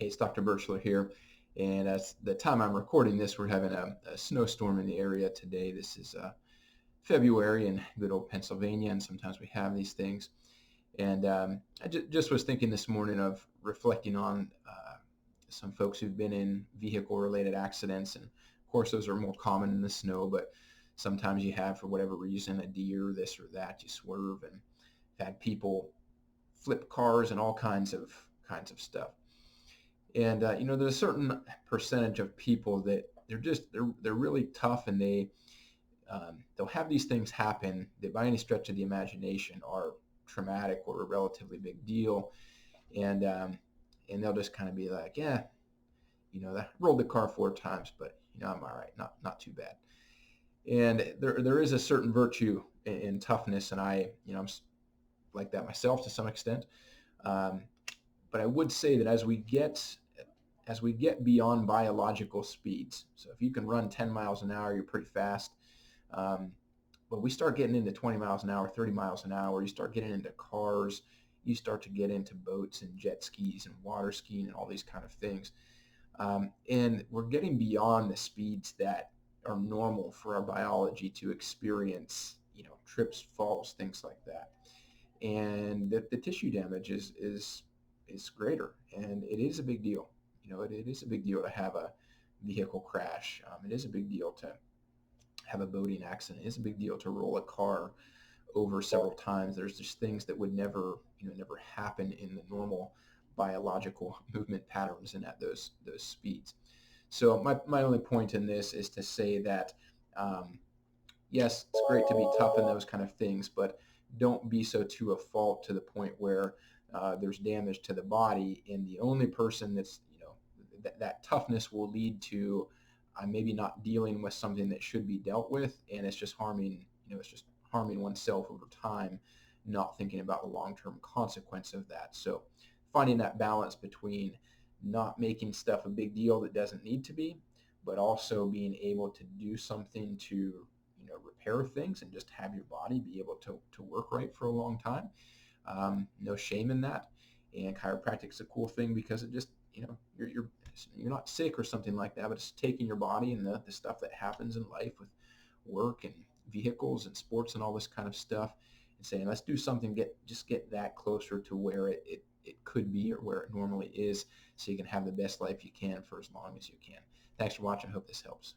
Hey, it's Dr. Birchler here. And at the time I'm recording this, we're having a snowstorm in the area today. This is February in good old Pennsylvania, and sometimes we have these things. And I just was thinking this morning of reflecting on some folks who've been in vehicle-related accidents. And of course, those are more common in the snow, but sometimes you have, for whatever reason, a deer, this or that, you swerve. And I've had people flip cars and all kinds of stuff. And there's a certain percentage of people that they're really tough, and they'll have these things happen that by any stretch of the imagination are traumatic or a relatively big deal, and and they'll just kind of be like, yeah, I rolled the car 4 times, but I'm all right, not too bad. And there is a certain virtue in toughness, and I'm like that myself to some extent. Um, but I would say that as we get beyond biological speeds, so if you can run 10 miles an hour, you're pretty fast. Um, but we start getting into 20 miles an hour, 30 miles an hour, you start getting into cars, you start to get into boats and jet skis and water skiing and all these kind of things. And we're getting beyond the speeds that are normal for our biology to experience, trips, falls, things like that. And the tissue damage is greater, and it is a big deal. It is a big deal to have a vehicle crash. It is a big deal to have a boating accident. It's a big deal to roll a car over several times. There's just things that would never happen in the normal biological movement patterns and at those speeds. So my only point in this is to say that yes, it's great to be tough in those kind of things, but don't be so to a fault to the point where there's damage to the body. And the only person that toughness will lead to maybe not dealing with something that should be dealt with, and it's just harming oneself over time, not thinking about the long-term consequence of that. So finding that balance between not making stuff a big deal that doesn't need to be, but also being able to do something to repair things and just have your body be able to work right for a long time. No shame in that. And chiropractic is a cool thing because it just, you're not sick or something like that, but it's taking your body and the stuff that happens in life with work and vehicles and sports and all this kind of stuff, and saying, let's do something, get that closer to where it could be or where it normally is, so you can have the best life you can for as long as you can. Thanks for watching. I hope this helps.